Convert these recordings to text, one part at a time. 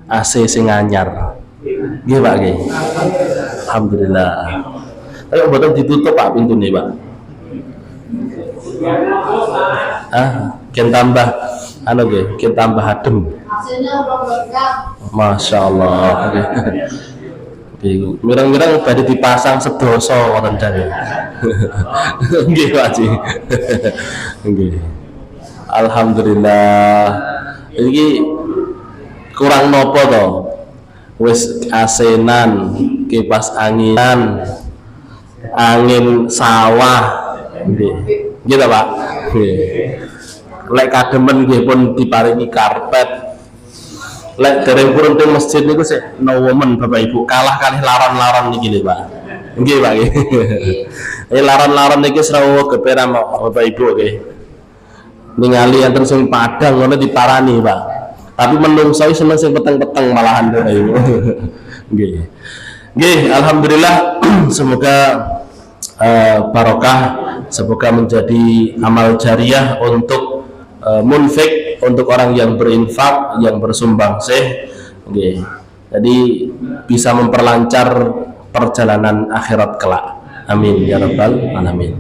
AC sing anyar. Nggih Pak nggih. Alhamdulillah. Ayo mboten ditutup Pak pintune Pak. Gen tambah anu nggih, gen tambah adem. Masya Allah. Mirang-mirang badhe dipasang sedoso wonten jane. Nggih Pak Haji. Nggih. Alhamdulillah. Iki kurang nopo to? Wis asenan, kipas anginan, angin sawah. Nggih. Nggih Pak. Nggih. Lek kademen nggih pun diparingi karpet. Lek dereng purun teng masjid niku sik nowomen Bapak Ibu, kalah kalih laron-laron niki lho Pak. Nggih Pak nggih. Laron-laron niki srawuh geperan Bapak Ibu nggih. Ningali enten sing padang ngono diparani Pak. Tapi menungso seneng sing peteng-peteng malahan Bapak Ibu. Nggih. Nggih, alhamdulillah semoga barokah, semoga menjadi amal jariah untuk munfik, untuk orang yang berinfak, yang bersumbangsih. Okay. Jadi bisa memperlancar perjalanan akhirat kelak. Amin ya rabbal alamin.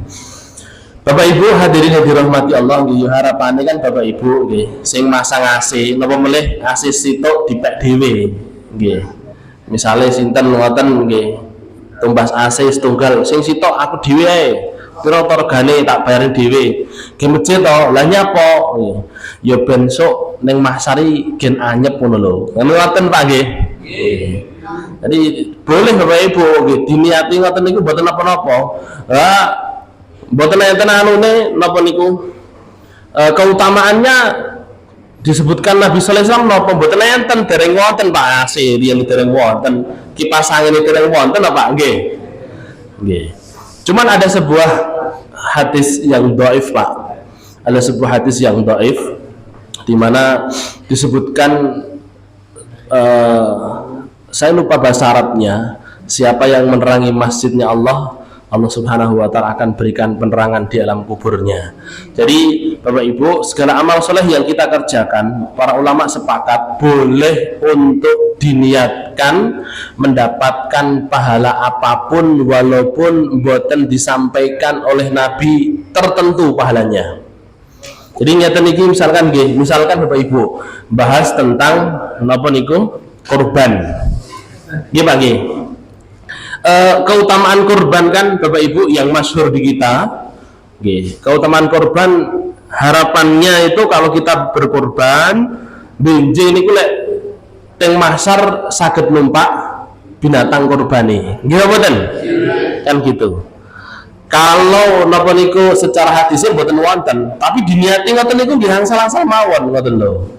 Bapak Ibu hadirin yang dirahmati Allah, nggih harapane kan Bapak Ibu nggih sing masang AC napa melih AC sitok dipek dhewe nggih. Misale sinten ngoten nggih tumbas AC setunggal sing sitok aku dhewe ae. Piro regane tak bayarin dhewe. Ge masjid to, lah nyapa? Ya ben sok ning Mahsari gen anyep ngono lho. Ngoten Pak nggih. Nggih. Jadi boleh Bapak Ibu nggih diniati ngoten niku mboten napa-napa. Lah mboten enten anune napa niku? Keutamaannya disebutkan Nabi sallallahu alaihi wasallam napa mboten enten dereng wonten Pak AC riyen dereng wonten. Kipas angin dereng wonten apa nggih? Nggih. Cuman ada sebuah hadis yang dhaif Pak. Ada sebuah hadis yang dhaif di mana disebutkan saya lupa bahasa Arabnya, siapa yang menerangi masjidnya Allah, Allah Subhanahu wa taala akan berikan penerangan di alam kuburnya. Jadi Bapak Ibu, segala amal soleh yang kita kerjakan, para ulama sepakat boleh untuk diniatkan mendapatkan pahala apapun walaupun mboten disampaikan oleh Nabi tertentu pahalanya. Jadi nyata niki misalkan Bapak Ibu bahas tentang napa niku kurban. Nggih Pak nggih. Keutamaan kurban kan Bapak Ibu yang masyhur di kita. Nggih, keutamaan kurban harapannya itu kalau kita berkorban benje niku lek teng mahsyar saged numpak binatang kurbane. Nggih mboten? Kan gitu. Kalau napa niku secara hadisnya mboten wonten, tapi diniati ngoten niku nggih angsal-angsal mawon ngoten lho.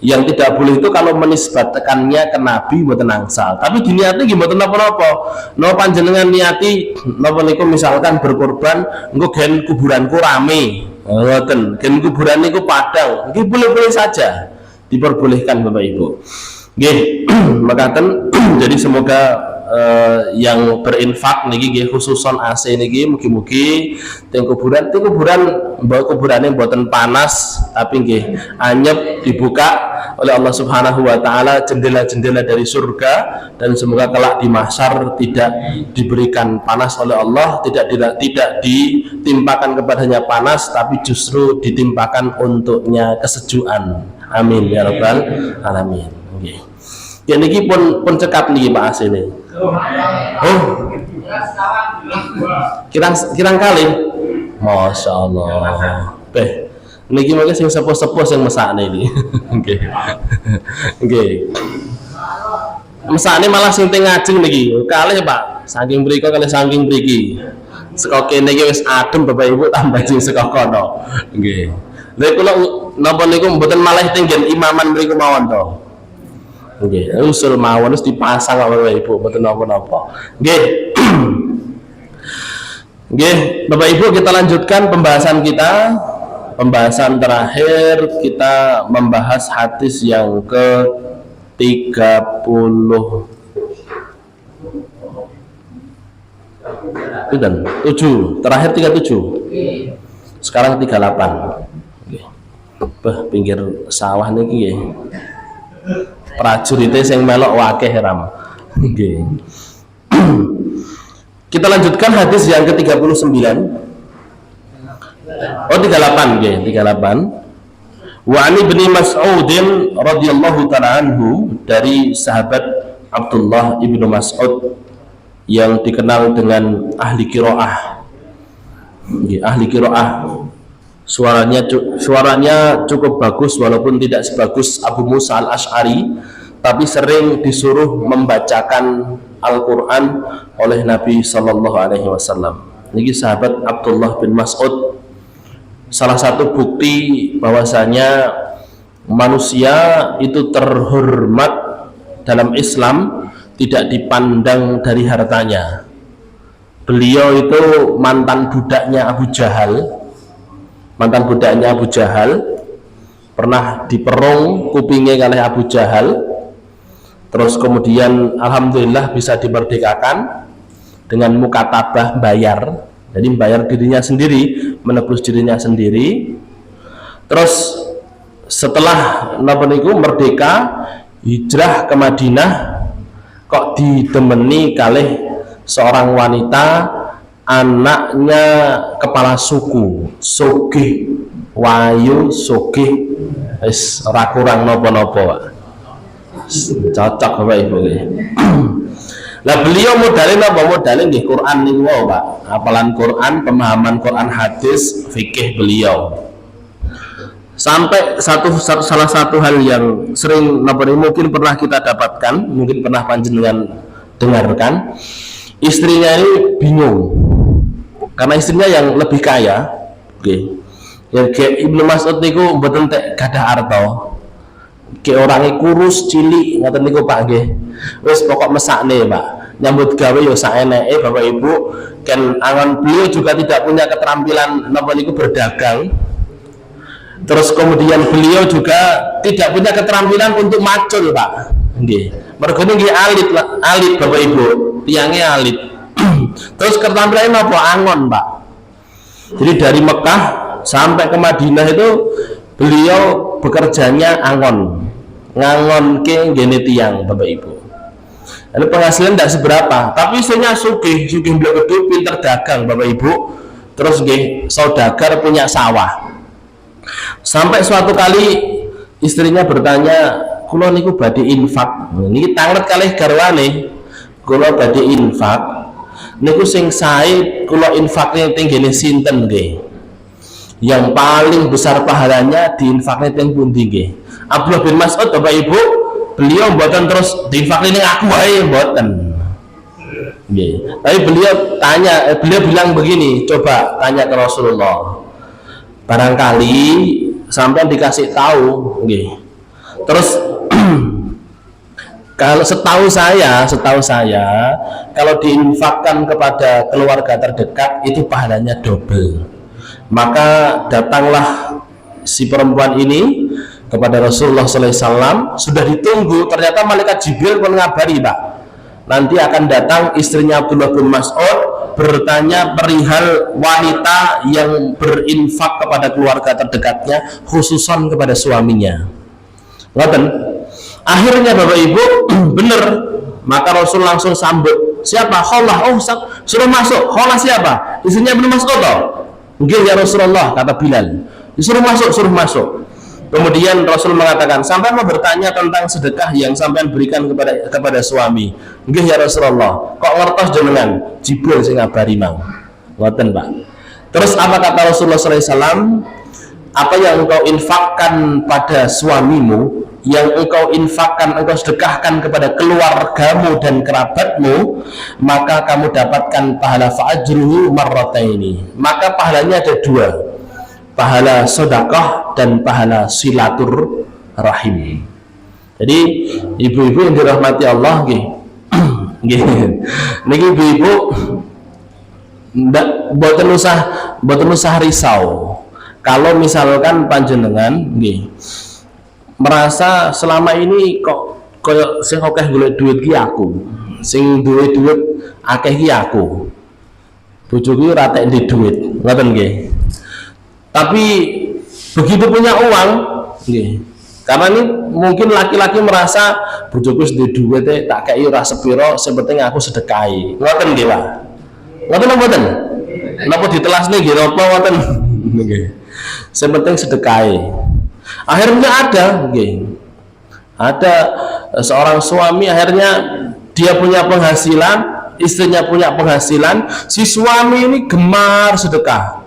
Yang tidak boleh itu kalau menisbatkannya ke Nabi mboten angsal, tapi diniati nggih mboten napa-napa. Napa panjenengan niati napa niku misalkan berkorban engko gen kuburanku rame. Ngoten, gen kuburan niku padang. Nggih boleh-boleh saja. Diperbolehkan Bapak Ibu. Nggih, makaten jadi semoga yang berinfak niki nggih khususon AC niki mugi-mugi teng kuburan mbok kuburane mboten panas tapi nggih anyep dibuka oleh Allah Subhanahu wa taala jendela-jendela dari surga, dan semoga kelak di mahsyar tidak diberikan panas oleh Allah, tidak ditimpakan kepadanya panas tapi justru ditimpakan untuknya kesejukan. Amin ya rabbal alamin. Nggih. Ya niki pun cekap niki Pak asine. Oh. Kirang kali. Masya Allah. Niki mungkin sing sepuh-sepuh sing mesakne iki. Nggih. Nggih. Mesakne malah sing teng ngajeng niki. Kalih Pak, saking mriku kalih saking mriki. Saka kene iki wis adem Bapak Ibu tambah sing saka kono. Nggih. Lha kula napa niku mboten malah tenggen imaman mriku mawon to. Nggih, usul mawon wis dipasang Bapak Ibu mboten napa-napa. Nggih. Nggih, Bapak Ibu kita lanjutkan pembahasan kita. Pembahasan terakhir kita membahas hadis yang ke-30. Pinten? 7. Terakhir 37. Sekarang 38. Nggih. Pinggir sawah niki nggih. Prajuritnya sing melok wakeh ram. Nggih. Kita lanjutkan hadis yang ke-39. Oh 38 nggih, 38. Wa ani bin Mas'udin radhiyallahu ta'ala anhu, dari sahabat Abdullah ibnu Mas'ud yang dikenal dengan ahli qiraah. Ahli qiraah. Suaranya cukup bagus walaupun tidak sebagus Abu Musa al-Asy'ari, tapi sering disuruh membacakan Al-Qur'an oleh Nabi sallallahu alaihi wasallam. Ini sahabat Abdullah bin Mas'ud. Salah satu bukti bahwasanya manusia itu terhormat dalam Islam tidak dipandang dari hartanya. Beliau itu mantan budaknya Abu Jahal. Mantan budaknya Abu Jahal, pernah diperung kupingnya oleh Abu Jahal, terus kemudian alhamdulillah bisa dimerdekakan dengan mukatabah, bayar. Jadi membayar dirinya sendiri, menebus dirinya sendiri. Terus setelah merdeka, hijrah ke Madinah, kok didemeni kalih seorang wanita, anaknya kepala suku, sugih, wayu, sugih, wis ora kurang napa-napa, Pak. Cocok Bapak Ibu. Lah beliau modalin apa? Modalin nggih Quran niku wae, Pak. Hafalan Quran, pemahaman Quran, hadis, fikih beliau. Sampai salah satu hal yang sering mungkin pernah kita dapatkan, mungkin pernah panjenengan dengarkan, istrinya ini bingung karena istrinya yang lebih kaya. Ya kayak Ibnu Mas'ud niku mboten tek gadah arta, kayak orangnya kurus cilik ngoten niku Pak nggih. Wis pokok mesakne Pak, nyambut gawe yo saeneke Bapak Ibu. Kan angon beliau juga tidak punya keterampilan napa niku berdagang. Terus kemudian beliau juga tidak punya keterampilan untuk macul Pak nggih. Mergo nggih alit Bapak Ibu, tiangnya alit. Terus keterampilannya apa? Angon Pak. Jadi dari Mekah sampai ke Madinah itu beliau bekerjanya angon, ngangon ke gene tiang Bapak Ibu. Lalu penghasilan tidak seberapa, tapi istrinya sugih beliau gede, pinter dagang Bapak Ibu. Terus nggih saudagar, punya sawah. Sampai suatu kali istrinya bertanya, kula niku badhe infak. Niki tanget kalih garwane, kula badhe infak. Niku sing sae kula infakne teng ngene sinten nggih? Yang paling besar pahalanya diinfakne teng pundi nggih? Abdullah bin Mas'ud Bapak Ibu, beliau mboten terus diinfakne ning aku wae mboten. Nggih. Tapi beliau bilang begini, coba tanya ke Rasulullah. Barangkali sampai dikasih tahu nggih. Terus kalau setahu saya kalau diinfakkan kepada keluarga terdekat itu pahalanya double. Maka datanglah si perempuan ini kepada Rasulullah SAW, sudah ditunggu. Ternyata malaikat Jibril pun ngabari Pak, nanti akan datang istrinya Abdullah bin Mas'ud bertanya perihal wanita yang berinfak kepada keluarga terdekatnya, khususan kepada suaminya. Ngoten. Akhirnya Bapak Ibu bener, maka Rasul langsung sambut. Siapa? Kholah. Oh, suruh masuk. Kholah siapa? Istrinya Ibnu Mas'ud. Nggih ya Rasulullah, kata Bilal. Disuruh masuk, suruh masuk. Kemudian Rasul mengatakan, sampai mau bertanya tentang sedekah yang sampean berikan kepada suami. Nggih ya Rasulullah. Kok ngertos jenengan? Jibril sing ngabari mang. Ngoten, Pak. Terus apa kata Rasulullah SAW? Apa yang engkau infakkan pada suamimu, yang engkau infakkan, engkau sedekahkan kepada keluargamu dan kerabatmu, maka kamu dapatkan pahala fa'ajruhu marrataini. Maka pahalanya ada dua, pahala sedekah dan pahala silatur rahim. Jadi ibu-ibu yang dirahmati Allah nggih. Nggih. Niki ibu-ibu ndak boten usah risau. Kalau misalkan panjenengan nggih merasa selama ini kok koyo sing akeh golek duit ki aku, sing duwe duit akeh ki aku, bojoku ora tek ndek duit, ngoten nggih. Tapi begitu punya uang nggih, Karena ini mungkin laki-laki merasa bojoku wis duwe duit tak kei ora sepiro, sing penting aku sedekahi. Ngoten nggih, Pak. Ngoten napa mboten? Napa ditelasne nggih napa ngoten? Nggih. Sing penting sedekahi. Akhirnya ada nggih. Ada seorang suami akhirnya dia punya penghasilan, istrinya punya penghasilan, si suami ini gemar sedekah.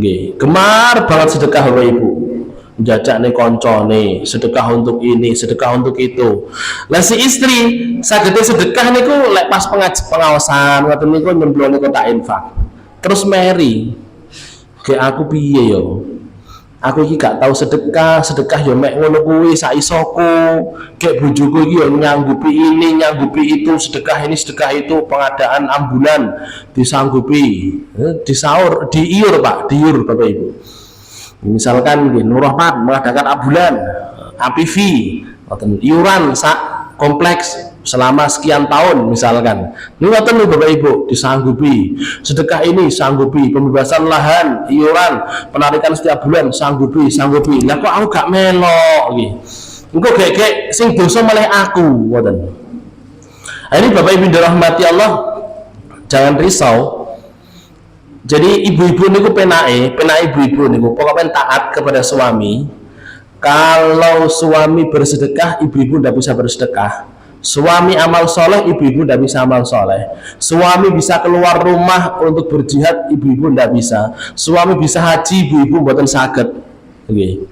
Nggih, gemar banget sedekah Bapak Ibu. Jajak nih koncone, sedekah untuk ini, sedekah untuk itu. Lah si istri sagede sedekah niku lek pas pengawasan ngoten niku nyemplone kotak infak. Terus Mary, "Ge aku piye yo? Aku iki gak tahu sedekah yo mek ngono kuwi sak isoku. Gek bojoku iki yo nyanggupi ini, nyanggupi itu, sedekah ini, sedekah itu, pengadaan ambulan disanggupi." Disaur, diiur Pak, diiur Bapak Ibu. Misalkan Nur Rahmat mengadakan ambulan, APV, iuran sak kompleks selama sekian tahun misalkan. Ini ngoten lho Bapak Ibu, disanggupi. Sedekah ini sanggupi, pembebasan lahan, iuran, penarikan setiap bulan sanggupi. Lah kok aku gak melok nggih. Engko gek sing dosa malah aku, ngoten. Ini Bapak Ibu dirahmati Allah, jangan risau. Jadi ibu-ibu niku penake ibu-ibu niku pokoknya taat kepada suami. Kalau suami bersedekah, ibu-ibu tidak bisa bersedekah. Suami amal soleh, ibu-ibu tidak bisa amal soleh. Suami bisa keluar rumah untuk berjihad, ibu-ibu tidak bisa. Suami bisa haji, ibu-ibu mboten saged. Okay.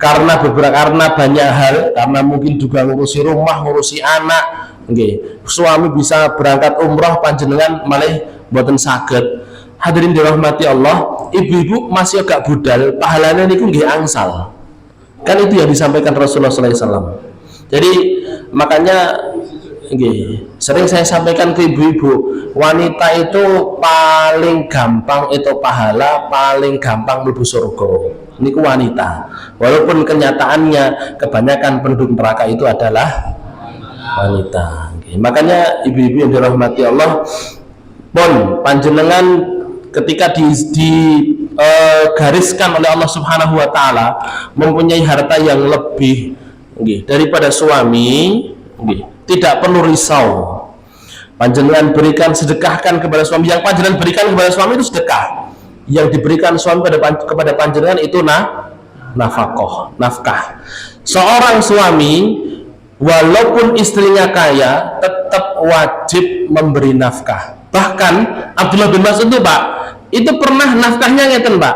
Karena banyak hal, karena mungkin juga ngurusi rumah, ngurusi anak. Okay. Suami bisa berangkat umroh, panjenengan malah mboten saged. Hadirin dirahmati Allah, ibu-ibu masih agak budal, pahalanya niku nggih angsal. Kan itu yang disampaikan Rasulullah SAW. Jadi makanya sering saya sampaikan ke ibu-ibu, wanita itu paling gampang itu pahala, paling gampang mlebu surga. Niku wanita. Walaupun kenyataannya kebanyakan penduduk neraka itu adalah wanita. Makanya ibu-ibu yang dirahmati Allah, pun panjenengan ketika digariskan oleh Allah Subhanahu wa taala mempunyai harta yang lebih daripada suami, tidak perlu risau. Panjenengan berikan, sedekahkan kepada suami. Yang panjenengan berikan kepada suami itu sedekah. Yang diberikan suami kepada panjenengan itu nafkah. Seorang suami walaupun istrinya kaya tetap wajib memberi nafkah. Bahkan Abdullah bin Mas'ud itu Pak, itu pernah nafkahnya ngeten Pak,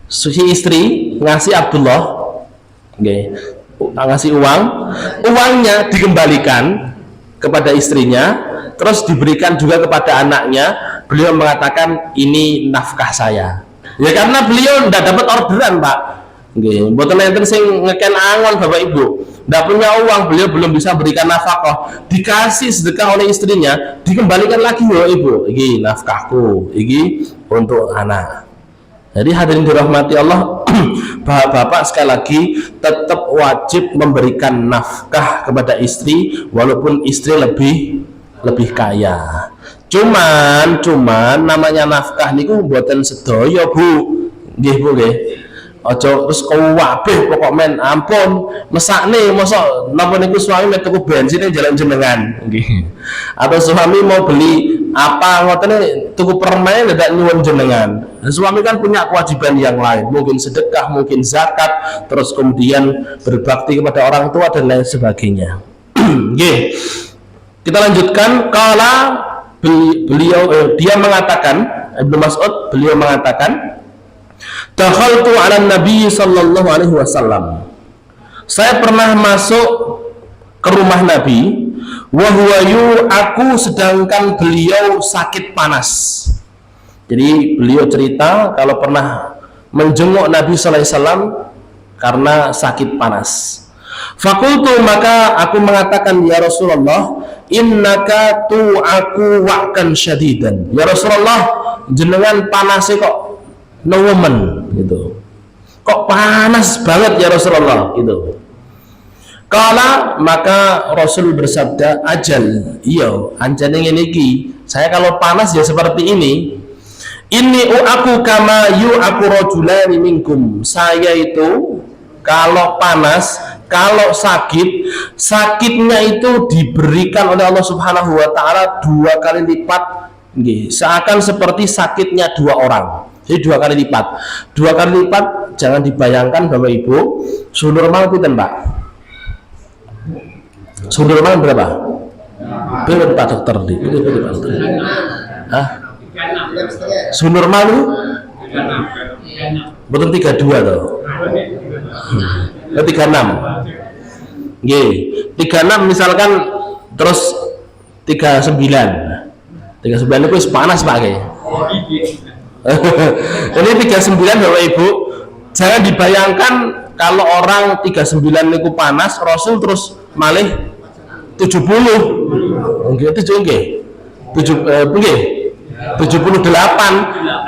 si istri ngasih Abdullah ngasih uangnya dikembalikan kepada istrinya, terus diberikan juga kepada anaknya. Beliau mengatakan ini nafkah saya, ya karena beliau tidak dapat orderan Pak. Mboten enten sing ngeken angon Bapak Ibu, tidak punya uang, beliau belum bisa berikan nafkah, dikasih sedekah oleh istrinya, dikembalikan lagi ya Ibu, ini nafkahku, ini untuk anak. Jadi hadirin dirahmati Allah, bapak-bapak sekali lagi tetap wajib memberikan nafkah kepada istri walaupun istri lebih kaya. Cuman namanya nafkah niku mboten sedaya Bu. Nggih Bu nggih. Aja terus kabeh pokok men ampun mesakne mosok napa niku suami mek tuku bensin jalan jenengan nggih. Atau suami mau beli apa ngotene tuku permen ndak nyuwun jenengan. Suami kan punya kewajiban yang lain, mungkin sedekah, mungkin zakat, terus kemudian berbakti kepada orang tua dan lain sebagainya. Nggih. Kita lanjutkan. Kala beliau dia mengatakan, Ibnu Mas'ud beliau mengatakan, dakhaltu 'ala Nabi sallallahu alaihi wasallam. Saya pernah masuk ke rumah Nabi, wa huwa aku sedangkan beliau sakit panas. Jadi beliau cerita kalau pernah menjenguk Nabi sallallahu alaihi wasallam karena sakit panas. Fakultu, maka aku mengatakan, ya Rasulullah, innaka tu'aku wa'kan syadidan. Ya Rasulullah, jenengan panasnya kok woman gitu, kok panas banget ya Rasulullah gitu. Kala, maka Rasul bersabda, ajal, iya anjane ngene iki, saya kalau panas ya seperti ini. Ini aku kama aku rajulani minkum, saya itu kalau panas Kalau sakit, sakitnya itu diberikan oleh Allah Subhanahu wa taala 2 kali lipat, seakan seperti sakitnya 2 orang. Jadi 2 kali lipat. 2 kali lipat, jangan dibayangkan Bapak Ibu, suhu normal pinten, Pak? Suhu normal berapa? Berapa Pak Dokter? Berapa Pak Dokter? Hah? Suhu normal itu? Betul 32 tuh. 36. Nggih, 36 misalkan terus 39. 39 itu panas Pak nggih. Ini 39 Bapak Ibu, jangan dibayangkan kalau orang 39 itu panas, Rasul terus malih 70. Nggih, 78.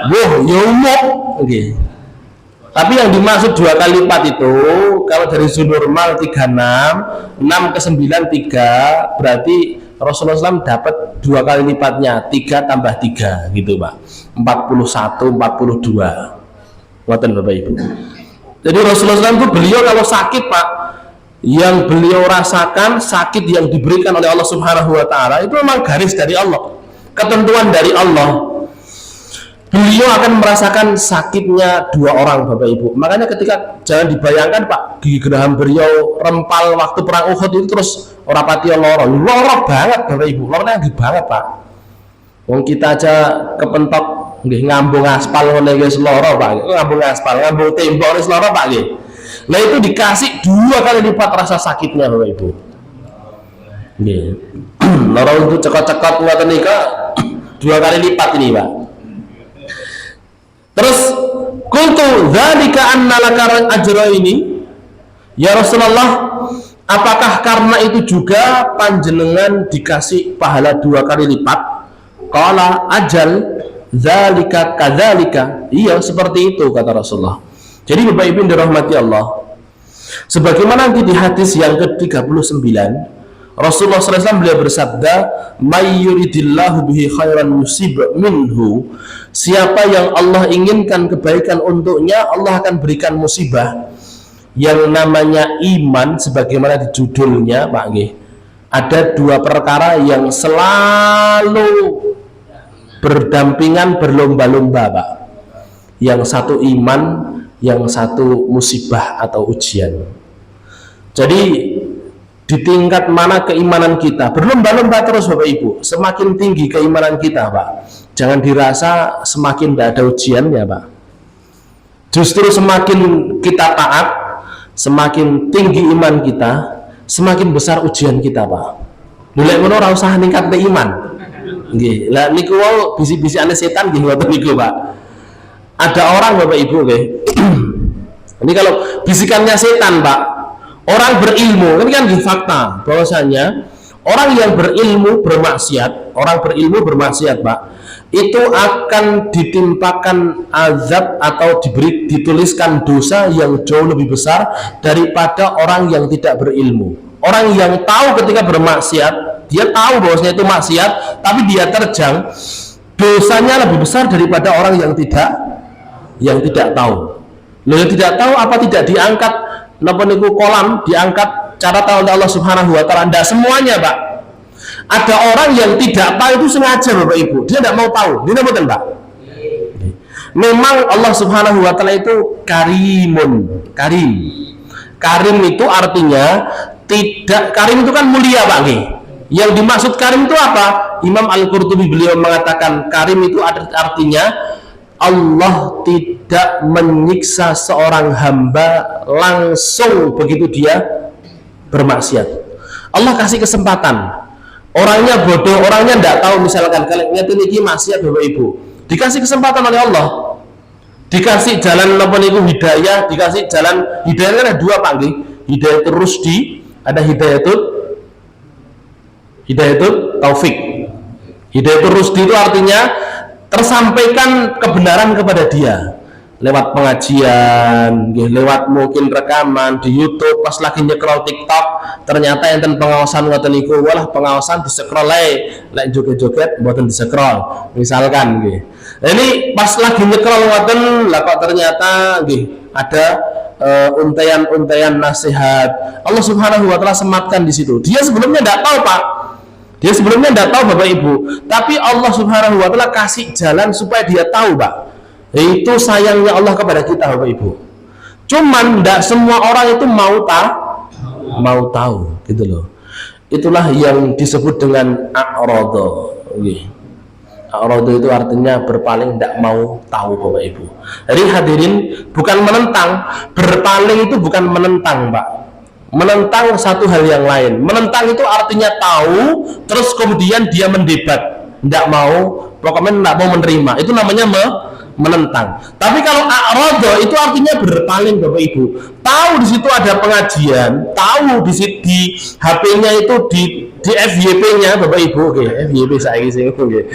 Wah, ya umum. Nggih. Tapi yang dimaksud 2 kali lipat itu, kalau dari suhu normal 36, 6 ke 9 3, berarti Rasulullah SAW dapat 2 kali lipatnya, 3 tambah 3 gitu Pak, 41, 42. Ngoten Bapak Ibu. Jadi Rasulullah SAW itu beliau kalau sakit Pak, yang beliau rasakan sakit yang diberikan oleh Allah Subhanahu wa taala itu memang garis dari Allah, ketentuan dari Allah. Beliau akan merasakan sakitnya 2 orang Bapak Ibu. Makanya ketika, jangan dibayangkan Pak, gigi geraham beliau rempal waktu perang Uhud itu terus ora pati loro banget Bapak Ibu, lorone nggih banget Pak. Wong kita aja kepentok nggih ngambung aspal ngene wis loro Pak. Ngambung aspal, ngambung tembok wis loro Pak nggih. Nah itu dikasih 2 kali lipat rasa sakitnya Bapak Ibu. Nggih. Loro untuk cekot-cekot ngoten nika 2 kali lipat ini Pak. Terus kuntu dzalika anna laka ajra ini, ya Rasulullah, apakah karena itu juga panjenengan dikasih pahala 2 kali lipat? Qala ajal dzalika kadzalika. Iya, seperti itu kata Rasulullah. Jadi Bapak Ibu yang dirahmati Allah, sebagaimana nanti di hadis yang ke-39, Rasulullah SAW beliau bersabda, "May yuridillahu bihi khairan yusib minhu." Siapa yang Allah inginkan kebaikan untuknya, Allah akan berikan musibah. Yang namanya iman, sebagaimana di judulnya Pak nggih, ada 2 perkara yang selalu berdampingan, berlomba-lomba Pak. Yang satu iman, yang satu musibah atau ujian. Jadi di tingkat mana keimanan kita, berlomba-lomba terus Bapak Ibu. Semakin tinggi keimanan kita Pak, jangan dirasa semakin tidak ada ujiannya Pak. Justru semakin kita taat, semakin tinggi iman kita, semakin besar ujian kita Pak. Mulai ngono ora usah ningkat iman. Nggih. Lah niku wau bisi-bisane setan nggih ngoten niku Pak. Ada orang Bapak Ibu nggih. Ini kalau bisikannya setan Pak. Orang berilmu, ini kan di fakta bahwasanya orang yang berilmu bermaksiat, Pak, itu akan ditimpakan azab atau dituliskan dosa yang jauh lebih besar daripada orang yang tidak berilmu. Orang yang tahu ketika bermaksiat, dia tahu bahwasanya itu maksiat, tapi dia terjang, dosanya lebih besar daripada orang yang tidak tahu. Loh, yang tidak tahu apa tidak diangkat napa niku kolam, diangkat cara tahu oleh Allah Subhanahu wa taala? Ndak semuanya Pak. Ada orang yang tidak tahu itu sengaja Bapak Ibu, dia tidak mau tahu. Ini betul Pak. Memang Allah Subhanahu wa taala itu karimun, karim itu artinya tidak, karim itu kan mulia Pak nggih. Yang dimaksud karim itu apa? Imam Al-Qurtubi beliau mengatakan karim itu artinya Allah tidak menyiksa seorang hamba langsung begitu dia bermaksiat. Allah kasih kesempatan. Orangnya bodoh, orangnya tidak tahu, misalkan kalian ingat ini maksiat Bapak Ibu, dikasih kesempatan oleh Allah, dikasih jalan apa niku hidayah, dikasih jalan hidayah kan ada 2 Pak nggih. Hidayatul rusdi, ada hidayatul taufik. Hidayatul rusdi itu artinya tersampaikan kebenaran kepada dia lewat pengajian, lewat mungkin rekaman di YouTube, pas lagi nyekrol TikTok ternyata enten pengawasan ngoten niku, walah pengawasan di-scroll lek joget-joget mboten di-scroll misalkan nggih. Ini pas lagi nyekrol ngoten lah kok ternyata nggih ada untayan-untayan nasihat. Allah Subhanahu wa taala sematkan di situ. Dia sebelumnya tidak tahu, Pak. Dia sebelumnya tidak tahu, Bapak Ibu. Tapi Allah Subhanahu wa taala kasih jalan supaya dia tahu, Pak. Itu sayangnya Allah kepada kita, Bapak Ibu. Cuman tidak semua orang itu mau tahu, gitu loh. Itulah yang disebut dengan a'rada. A'rada itu artinya berpaling, tidak mau tahu, Bapak Ibu. Jadi hadirin, bukan menentang. Berpaling itu bukan menentang, Pak. Menentang satu hal yang lain. Menentang itu artinya tahu, terus kemudian dia mendebat, tidak mau, pokoknya tidak mau menerima. Itu namanya menentang. Tapi kalau a'rada itu artinya berpaling, Bapak Ibu. Tahu di situ ada pengajian, tahu di HP-nya itu di FYP-nya, Bapak Ibu. Oke, FYP saya sih. Oke.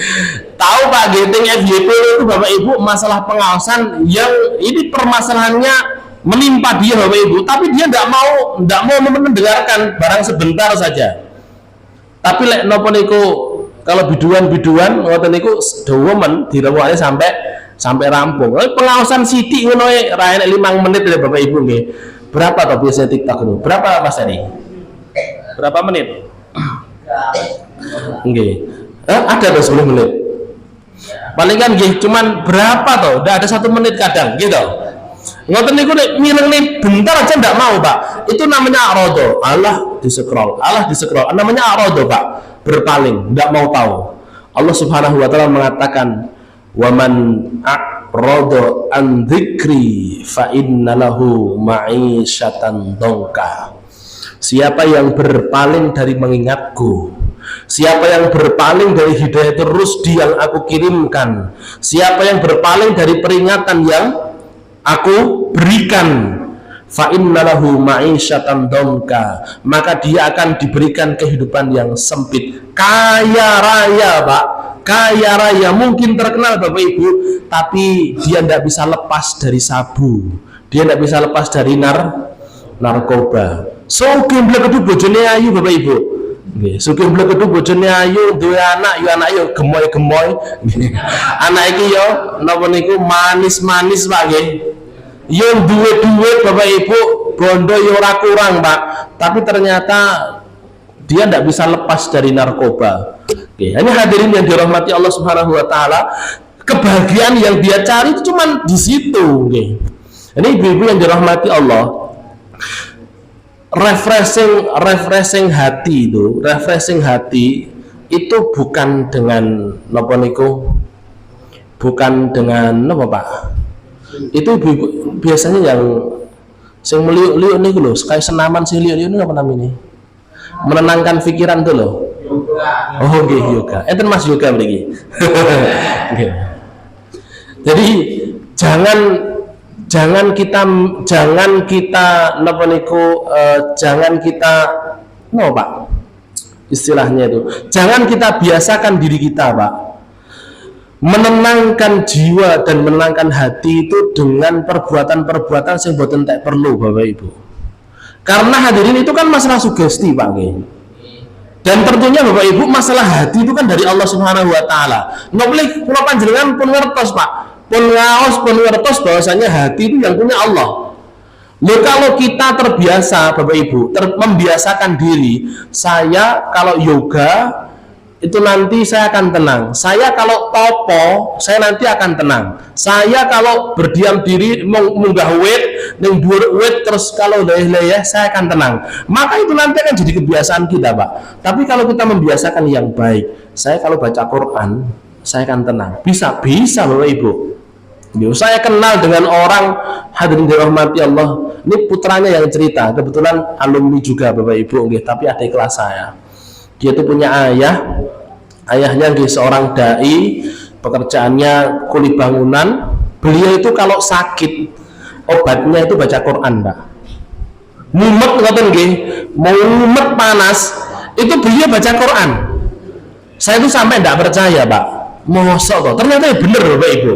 Tahu Pak Geting FYP itu, Bapak Ibu, masalah pengawasan yang ini permasalahannya menimpa dia, Bapak Ibu, tapi dia tidak mau mendengarkan, barang sebentar saja. Tapi lek napa niku kalau biduan ngoten niku dawa dirawani sampai rampung. Pengawasan sithik ngono ra enek 5 menit ya Bapak Ibu nggih. Berapa toh biasanya TikTok itu? Berapa Mas Eri? Berapa menit? Nggih. Ada tuh 10 menit. Paling kan nggih cuman berapa toh? Ndak ada 1 menit kadang gitu. Ngoten niku nek mileng bentar aja ndak mau, Pak. Itu namanya a'rada. Allah di-scroll. Namanya a'rada, Pak. Berpaling, ndak mau tahu. Allah Subhanahu wa taala mengatakan, "Waman a'rada an dzikri fa innalahu ma'isyatan dongka." Siapa yang berpaling dari mengingatku, siapa yang berpaling dari hidayah terus yang aku kirimkan, siapa yang berpaling dari peringatan yang aku berikan, fa innalahu ma'isyatan dongka, maka dia akan diberikan kehidupan yang sempit, kaya raya, Pak. Kaya raya, mungkin terkenal Bapak Ibu, tapi dia tidak bisa lepas dari sabu, dia tidak bisa lepas dari narkoba. Sugih blekedu bojone ayu, Bapak Ibu. Nggih, sugih blekedu bojone ayu, duwe anak yo gemoy-gemoy. Anak iki yo napa niku manis-manis, Pak nggih. Yo duwe duit, Bapak Ibu, bondo yo ora kurang, Pak. Tapi ternyata dia tidak bisa lepas dari narkoba. Oke, ini hadirin yang dirahmati Allah Subhanahu wa taala, kebahagiaan yang dia cari itu cuma di situ, oke. Ini ibu-ibu yang dirahmati Allah. Refreshing hati itu bukan dengan napa niku? Bukan dengan napa, Pak? Itu ibu, biasanya yang sing meliuk-liuk niku lho, kayak senaman sing liuk-liuk niku apa namanya? Menenangkan pikiran tuh loh. Oh nggih, yoga. Enten Mas yoga mriki. Nggih. Jadi jangan kita napa niku jangan kita Pak. Istilahnya itu. Jangan kita biasakan diri kita, Pak. Menenangkan jiwa dan menenangkan hati itu dengan perbuatan-perbuatan yang boten tak perlu, Bapak Ibu. Karena hadirin itu kan masalah sugesti, Pak nggih. Dan tentunya Bapak Ibu, masalah hati itu kan dari Allah Subhanahu wa taala. Nggih kula panjenengan pun ngertos, Pak. Pun ngertos bahwasanya hati itu yang punya Allah. Loh, kalau kita terbiasa Bapak Ibu, membiasakan diri, saya kalau yoga itu nanti saya akan tenang. Saya kalau topo, saya nanti akan tenang. Saya kalau berdiam diri munggah weight, ning dhuwur weight terus kalau leyeh-leyeh saya akan tenang. Maka itu nanti akan jadi kebiasaan kita, Pak. Tapi kalau kita membiasakan yang baik, saya kalau baca Quran, saya akan tenang. Bisa Bapak Ibu. Saya kenal dengan orang, hadirin dirahmati Allah. Ini putranya yang cerita, kebetulan alumni juga Bapak Ibu, tapi adik kelas saya. Dia itu punya ayahnya seorang dai, pekerjaannya kuli bangunan. Beliau itu kalau sakit obatnya itu baca Quran, Pak. Mumet ngoten nggih, mau mumet panas itu beliau baca Quran. Saya itu sampai tidak percaya, Pak. Mosok toh, ternyata bener Bapak Ibu.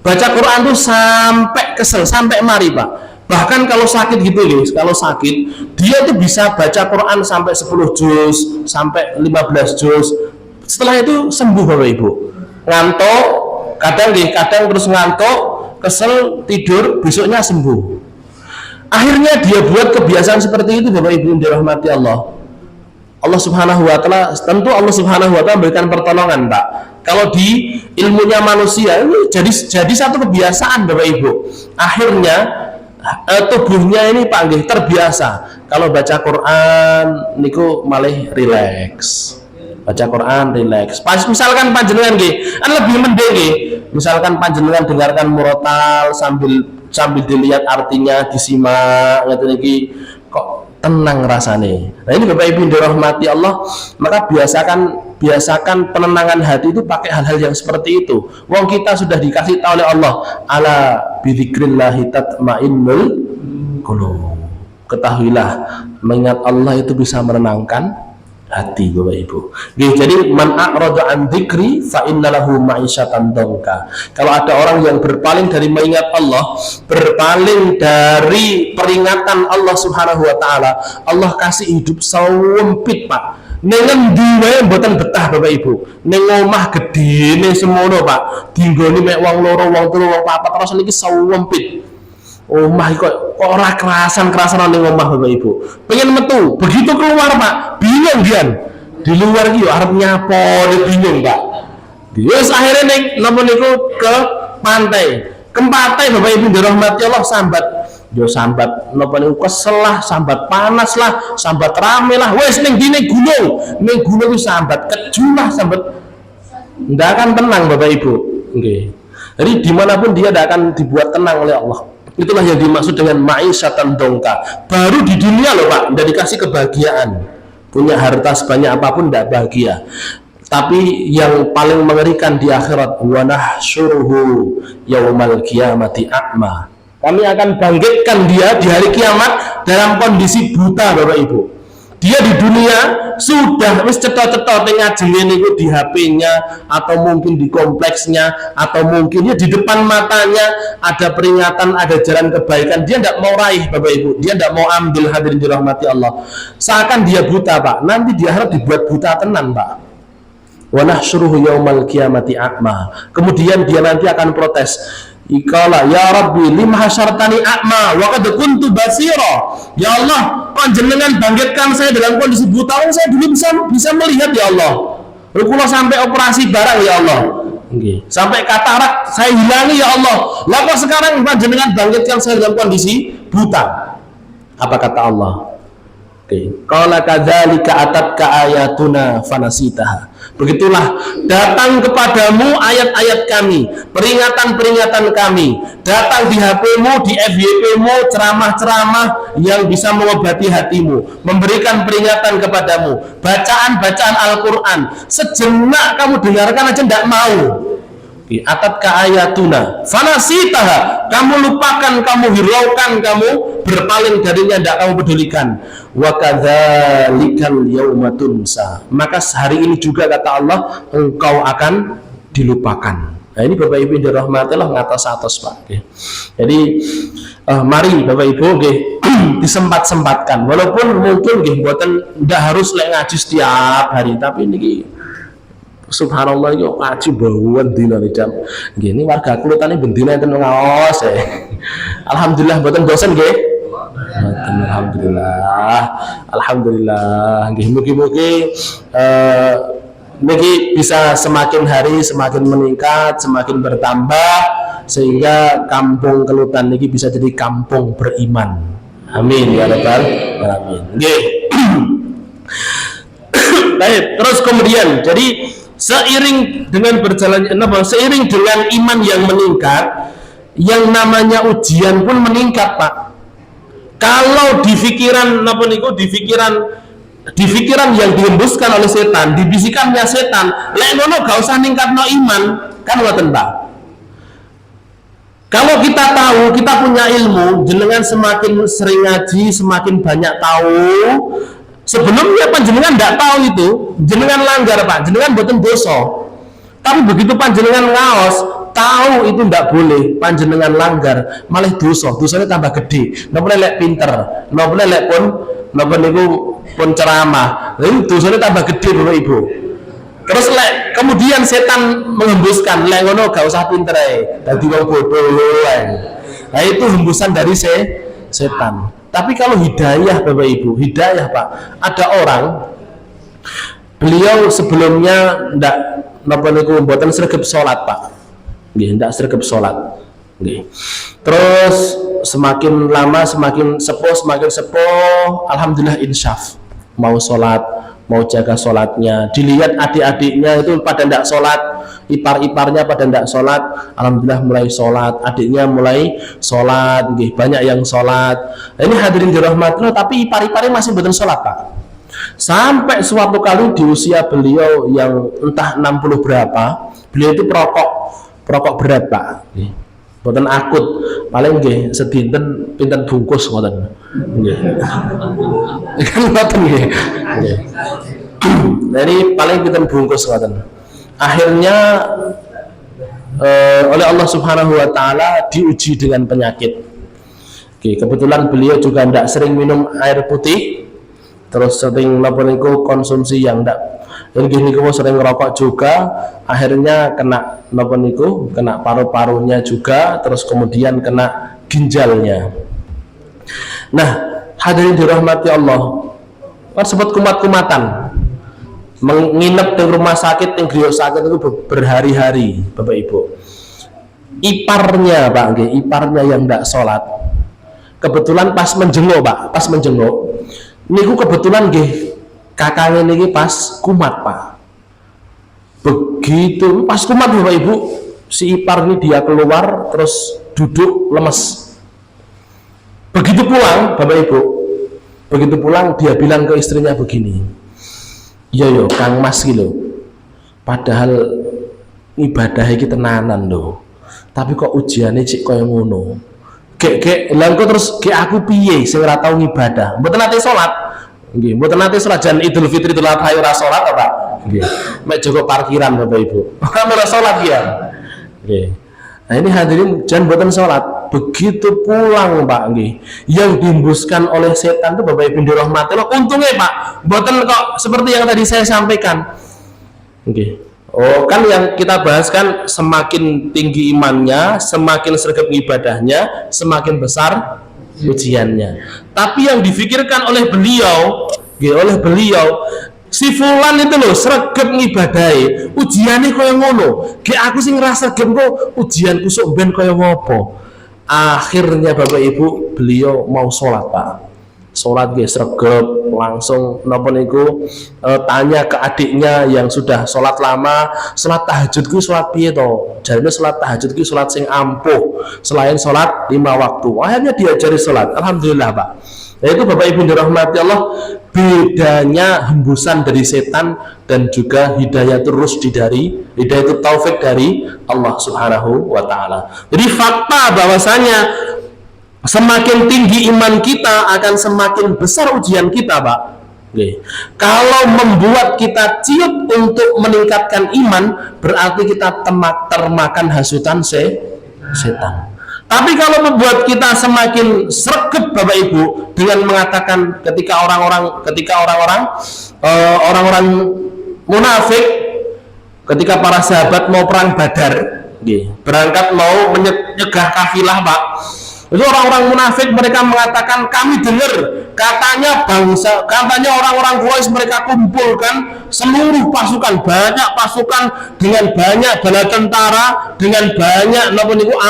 Baca Quran tuh sampai kesel, sampai mari, Pak. Bahkan kalau sakit gitu guys, kalau sakit dia tuh bisa baca Quran sampai 10 juz, sampai 15 juz. Setelah itu sembuh Bapak Ibu. Ngantuk, kadang terus ngantuk, kesel, tidur, besoknya sembuh. Akhirnya dia buat kebiasaan seperti itu, Bapak Ibu yang dirahmati Allah. Allah Subhanahu wa taala, tentu Allah Subhanahu wa taala memberikan pertolongan, Pak. Kalau di ilmunya manusia ini jadi satu kebiasaan, Bapak Ibu. Akhirnya tubuhnya ini Pak nggih terbiasa. Kalau baca Quran niku malih rileks. Baca Quran rileks. Pas misalkan panjenengan nggih, kan lebih mending nggih. Misalkan panjenengan dengarkan murotal sambil dilihat artinya, disimak ngeten iki kok tenang rasane. Nah ini Bapak Ibu yang dirahmati Allah, maka biasakan penenangan hati itu pakai hal-hal yang seperti itu. Wong kita sudah dikasih tahu oleh Allah, ala bidzikrillahi tatmainnul qulub. Ketahuilah, mengingat Allah itu bisa menenangkan hati, Bapak Ibu. Jadi man a'rada an dzikri fa innalahu ma'isyatan dongka. Kalau ada orang yang berpaling dari mengingat Allah, berpaling dari peringatan Allah Subhanahu wa taala, Allah kasih hidup sempit, Pak. Ning endi wae mboten betah, Bapak Ibu. Ning omah gedene semono, Pak. Dinggoni mek wong loro, wong telu, wong papat terus niki sempit. Omah kok ora kerasan ning omah, Bapak Ibu. Pengen metu, begitu keluar Pak, bingung dian. Di luar iki yo arep nyapo, bingung Pak. Wis akhirnya ning napa niku ke pantai. Kempantai Bapak Ibu dirahmati Allah, sambat. Yo sambat napa niku kesel lah, sambat panas lah, sambat rame lah. Wis ning dine gunung. Ning gunung wis sambat kejulah, sambat ndak akan tenang Bapak Ibu. Nggih. Jadi dimanapun dia tidak akan dibuat tenang oleh Allah. Itulah yang dimaksud dengan ma'isyatan dongka. Baru di dunia loh Pak, udah dikasih kebahagiaan. Punya harta sebanyak apapun tidak bahagia. Tapi yang paling mengerikan di akhirat, wa nahsyuruhu yaumal qiyamati a'ma. Kami akan bangkitkan dia di hari kiamat dalam kondisi buta, Bapak Ibu. Dia di dunia sudah wis cetot-cetot ngajenge niku di HP-nya, atau mungkin di kompleksnya, atau mungkin ya di depan matanya ada peringatan, ada jalan kebaikan, dia tidak mau raih, Bapak Ibu. Dia tidak mau ambil, hadirin dirahmati Allah. Seakan dia buta, Pak. Nanti dia harus dibuat buta tenan, Pak. Wa nahsyuruhu yaumal qiyamati a'ma. Kemudian dia nanti akan protes. Ikala ya Rabbi lima hasyartani a'ma wa qad kuntu basira. Ya Allah, panjenengan bangkitkan saya dalam kondisi buta. Saya dulu bisa melihat ya Allah. Kula sampai operasi barang ya Allah. Okay. Sampai katarak saya hilangi ya Allah. Lah kok sekarang panjenengan bangkitkan saya dalam kondisi buta? Apa kata Allah? Qala kadzalika atatka ayatuna fanasitaha. Begitulah datang kepadamu ayat-ayat kami, peringatan-peringatan kami, datang di HP-mu, di FYP-mu, ceramah-ceramah yang bisa mengobati hatimu, memberikan peringatan kepadamu, bacaan-bacaan Al-Quran. Sejenak kamu dengarkan aja tidak mau. Atatka ayatuna fanasitaha, kamu lupakan, kamu hiraukan, kamu berpaling darinya, tidak kamu pedulikan. Wa kadzalikal yauma tunsa, maka hari ini juga kata Allah engkau akan dilupakan. Nah ini Bapak Ibu dirahmati Allah ngatos-atos Pak. Jadi mari Bapak Ibu disempat-sempatkan, walaupun mungkin mboten ndak harus lek ngaji setiap hari, tapi niki subhanallah yo ngaji bauan dina jam. Nggih ini warga kulutane bendina enten ngaos. Alhamdulillah mboten bosen nggih. Alhamdulillah. Nggih mugi-mugi niki bisa semakin hari semakin meningkat, semakin bertambah, sehingga kampung Kelutan niki bisa jadi kampung beriman. Amin ya rabbal alamin. Nggih. Baik, terus kemudian jadi seiring dengan iman yang meningkat, yang namanya ujian pun meningkat, Pak. Kalau di pikiran yang dihembuskan oleh setan, dibisikannya setan, lek ngono gak usah ningkatno iman, kan ngoten, Pak. Kalau kita tahu, kita punya ilmu, jenengan semakin sering ngaji, semakin banyak tahu. Sebelumnya panjenengan tidak tahu itu, jenengan langgar Pak, jenengan boten dosa. Tapi begitu panjenengan ngaos, tahu itu tidak boleh, panjenengan langgar, malah dosa, dosanya tambah gede. Napa lek pinter, napa lek pun ceramah, lalu dosanya tambah gede Bapak Ibu. Terus lek kemudian setan menghembuskan, lek ngono gak usah pinter dadi wong bodoh. Nah itu hembusan dari setan. Tapi kalau hidayah Bapak Ibu, hidayah Pak, ada orang beliau sebelumnya ndak napa niku mboten sregep salat Pak. Nggih, ndak sregep salat. Nggih. Terus semakin lama semakin sepuh, alhamdulillah insyaf. Mau salat, mau jaga salatnya. Dilihat adik-adiknya itu pada ndak salat, ipar-iparnya pada ndak salat, alhamdulillah mulai salat, adiknya mulai salat, nggih, banyak yang salat. Nah, ini hadirin dirahmati Allah, tapi ipar-iparnya masih mboten salat Pak. Sampai suatu kali di usia beliau yang entah 60 berapa, beliau itu perokok berat Pak. Mboten akut, paling nggih sedinten pinten bungkus ngoten. Nggih. Kan ngoten nggih. Jadi paling pinten bungkus ngoten. Akhirnya oleh Allah Subhanahu wa taala diuji dengan penyakit. Oke, kebetulan beliau juga tidak sering minum air putih, terus sering napa niku konsumsi yang tidak, jadi niku sering ngerokok juga, akhirnya kena napa niku, kena paru-parunya juga, terus kemudian kena ginjalnya. Nah, hadirin dirahmati Allah, kan sempat kumat-kumatan, menginap di rumah sakit, yang griya sakit itu berhari-hari, Bapak Ibu. Iparnya Pak, iparnya yang tidak sholat, kebetulan pas menjenguk Pak, pas menjenguk niku kebetulan nggih kakaknya niki pas kumat Pak. Begitu pas kumat Bapak Ibu, si ipar ini dia keluar terus duduk lemes. Begitu pulang Bapak Ibu, begitu pulang dia bilang ke istrinya begini, yo Kang Mas gitu, padahal ibadah iki tenanan loh, tapi kok ujiannya cik kaya ngono. Gek langko terus aku piye sing ora tau ngibadah, mboten nate salat. Nggih, mboten nate salat jan Idul Fitri Idul Adha ora salat apa? Nggih. Mek jogo parkiran Bapak Ibu. Ora salat ya. Nggih. Nah ini hadirin jan mboten salat. Begitu pulang Pak nggih, yang diembuskan oleh setan itu Bapak Ibu dirahmati Allah. Untungnya Pak, mboten kok seperti yang tadi saya sampaikan. Nggih. Oh, kan yang kita bahas kan semakin tinggi imannya, semakin sregep ibadahnya, semakin besar ujiannya. Tapi yang difikirkan oleh beliau, si fulan itu loh sregep ngibadahi, ujiannya kaya ngono. Aku sing ngerasa sregep kok ujianku sok ben kaya ngopo. Akhirnya Bapak Ibu, beliau mau sholat Pak. Sholat guys sregep, langsung napa niku tanya ke adiknya yang sudah sholat lama, sholat tahajud ku sholat piye to? Jarine sholat tahajud ku sholat sing ampuh selain sholat 5 waktu. Akhirnya diajari sholat, alhamdulillah Pak. Nah itu Bapak Ibu dirahmati Allah, bedanya hembusan dari setan dan juga hidayatul rusdi dari hidayatul taufik dari Allah Subhanahu wa taala. Jadi fakta bahwasanya semakin tinggi iman kita akan semakin besar ujian kita Pak. Oke. Kalau membuat kita ciut untuk meningkatkan iman, berarti kita termakan hasutan setan. Tapi kalau membuat kita semakin sregep Bapak Ibu dengan mengatakan ketika orang-orang munafik ketika para sahabat mau perang Badar, berangkat mau menyegah kafilah Pak. Itu orang-orang munafik mereka mengatakan, kami dengar katanya orang-orang Quraisy mereka kumpulkan seluruh pasukan, banyak pasukan dengan banyak bala tentara, dengan banyak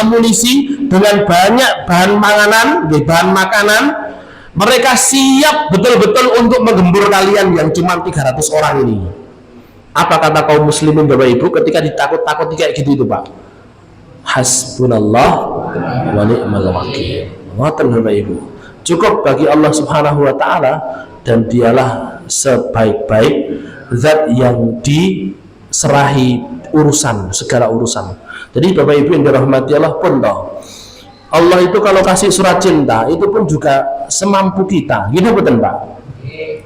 amunisi, dengan banyak bahan makanan. Mereka siap betul-betul untuk menggembur kalian yang cuma 300 orang ini. Apa kata kaum muslimin Bapak Ibu ketika ditakut-takuti kayak gitu itu Pak? Hasbunallah wa ni'mal wakil. Ngoten Bapak Ibu. Cukup bagi Allah Subhanahu wa taala dan dialah sebaik-baik zat yang diserahi urusan, segala urusan. Jadi Bapak Ibu yang dirahmati Allah pun toh, Allah itu kalau kasih surat cinta itu pun juga semampu kita. Gitu betul Pak?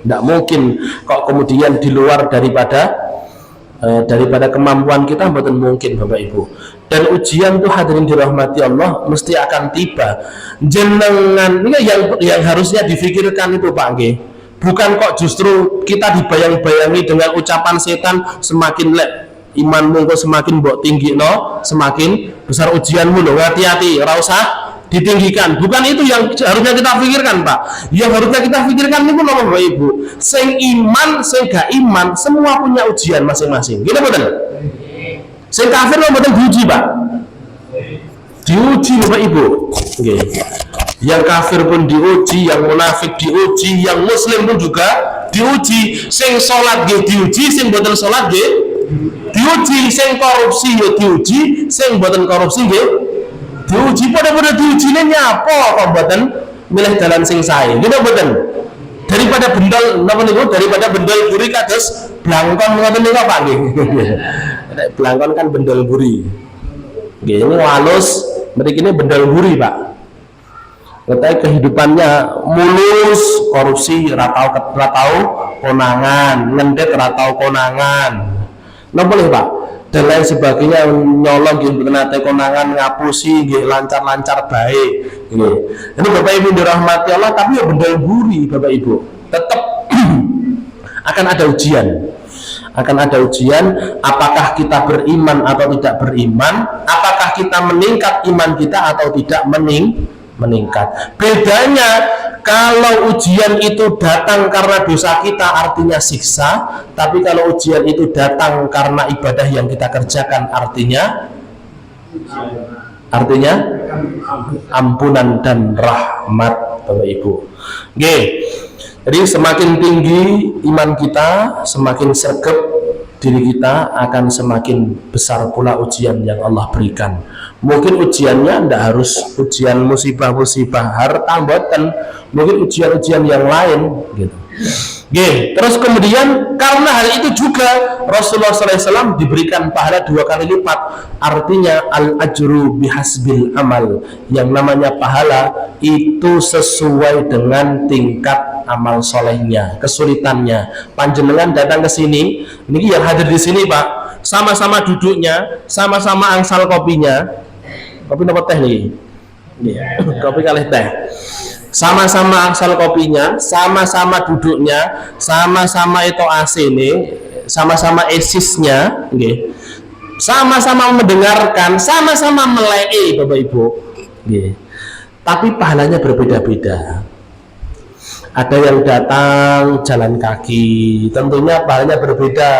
Tidak mungkin kok kemudian di luar daripada kemampuan kita, betul mungkin Bapak Ibu. Dan ujian itu hadirin dirahmati Allah mesti akan tiba. Jenengan ini yang harusnya difikirkan itu Pak nggih. Bukan kok justru kita dibayang-bayangi dengan ucapan setan, semakin lek imanmu kok semakin mbok tinggi no, semakin besar ujianmu loh. Hati-hati, ora usah ditinggikan. Bukan itu yang harusnya kita pikirkan, Pak. Yang harusnya kita pikirkan itu nomor Bapak Ibu. Sing iman, sing gak iman, semua punya ujian masing-masing. Gitu betul? Sing kafir lo betul diuji, Pak. Diuji Bapak Ibu. Okay. Yang kafir pun diuji, yang munafik diuji, yang muslim pun juga diuji. Sing sholat ge diuji, sing boten sholat ge diuji, sing korupsi ya diuji, sing boten korupsi ge diuji. Pada diuji ini nyapa kok boten milih jalan sing sae. Gitu boten. Daripada bendol napa niku, daripada bendol buri kados blangkon ngoten niku Pak nggih. Blangkon kan bendol buri. Nggih, ini halus, mriki ini bendol buri, Pak. Katanya kehidupannya mulus, korupsi ratau konangan, ngendet ratau konangan. Nah boleh Pak, dan lain sebagainya, nyolong gitu, nate konangan, ngapusi, gitu, lancar-lancar baik. Gitu. Ini Bapak Ibu dirahmati Allah, tapi ya bendal buri Bapak Ibu, tetap akan ada ujian. Akan ada ujian, apakah kita beriman atau tidak beriman, apakah kita meningkat iman kita atau tidak meningkat. Bedanya kalau ujian itu datang karena dosa kita artinya siksa, tapi kalau ujian itu datang karena ibadah yang kita kerjakan artinya ampunan dan rahmat Bapak Ibu. Oke. Jadi semakin tinggi iman kita, semakin sergap diri kita, akan semakin besar pula ujian yang Allah berikan. Mungkin ujiannya tidak harus ujian musibah-musibah harta mboten, mungkin ujian-ujian yang lain gitu. Oke, terus kemudian karena hal itu juga Rasulullah SAW diberikan pahala 2 kali lipat. Artinya al-ajru bihasbil amal. Yang namanya pahala itu sesuai dengan tingkat amal solehnya, kesulitannya. Panjenengan datang ke sini, ini yang hadir di sini Pak, sama-sama duduknya, sama-sama angsal kopinya. Kopi apa teh nih? Kopi kali teh. Sama-sama angsal kopinya, sama-sama duduknya, sama-sama itu AC nih, sama-sama esisnya, okay. Sama-sama mendengarkan, sama-sama melei Bapak Ibu, okay. Tapi pahalanya berbeda-beda. Ada yang datang jalan kaki, tentunya pahalanya berbeda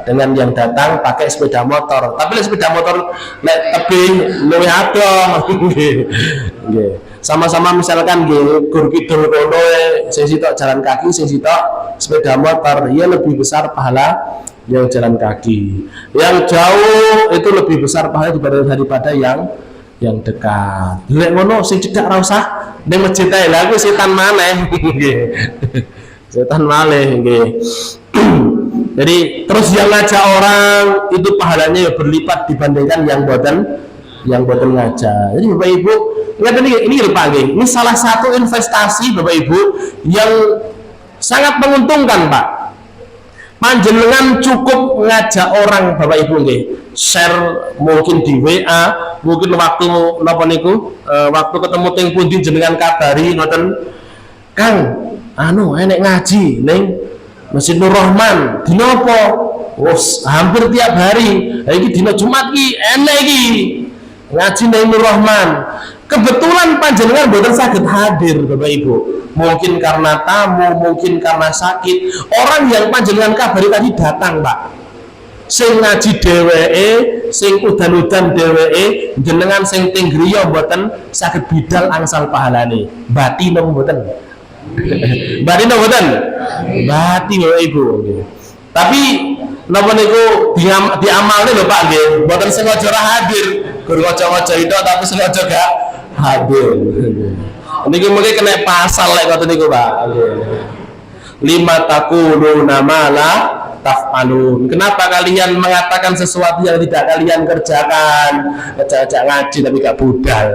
dengan yang datang pakai sepeda motor. Tapi sepeda motor nek tebing luwih adoh. Nggih. Sama-sama misalkan nggih gur kidul kono sing sitok jalan kaki, sing sitok sepeda motor, ya lebih besar pahala yang jalan kaki. Yang jauh itu lebih besar pahala daripada yang dekat. Lek ngono sing cedak ra usah ning masjid ae. Lah aku setan maneh nggih. Setan maneh nggih. Jadi terus yang ngajak orang itu pahalanya ya berlipat dibandingkan yang boten ngajak. Jadi Bapak Ibu, ingat ini Pak nggih. Ini salah satu investasi Bapak Ibu yang sangat menguntungkan, Pak. Panjenengan cukup ngajak orang Bapak Ibu nggih, share mungkin di WA, mungkin waktu napa niku waktu ketemu teng pundi jenengan kabari ngoten, Kang, enek ngaji ning Masjid Nur Rahman dina apa? Hampir tiap hari. Ha iki dina Jumat iki enek iki ngaji ning Nur Rahman. Kebetulan panjenengan boten saged hadir Bapak Ibu. Mungkin karena tamu, mungkin karena sakit. Orang yang panjenengan kabari tadi datang, Pak. Sing ngaji dheweke, sing udan-udan dheweke, jenengan sing teng griya mboten saged bidal angsal pahalane. Bati napa mboten? Bati napa mboten? Bati Bapak Ibu. Tapi napa niku diamalne lho Pak nggih. Mboten sengaja ora hadir. Guru kaca-kaca itu tapi sengaja gak hadir. Niki mungkin kena pasal lek ngoten niku, Pak. Lima taquluna ma la taf'alun. Kenapa kalian mengatakan sesuatu yang tidak kalian kerjakan? Ngajak ngaji tapi gak budal.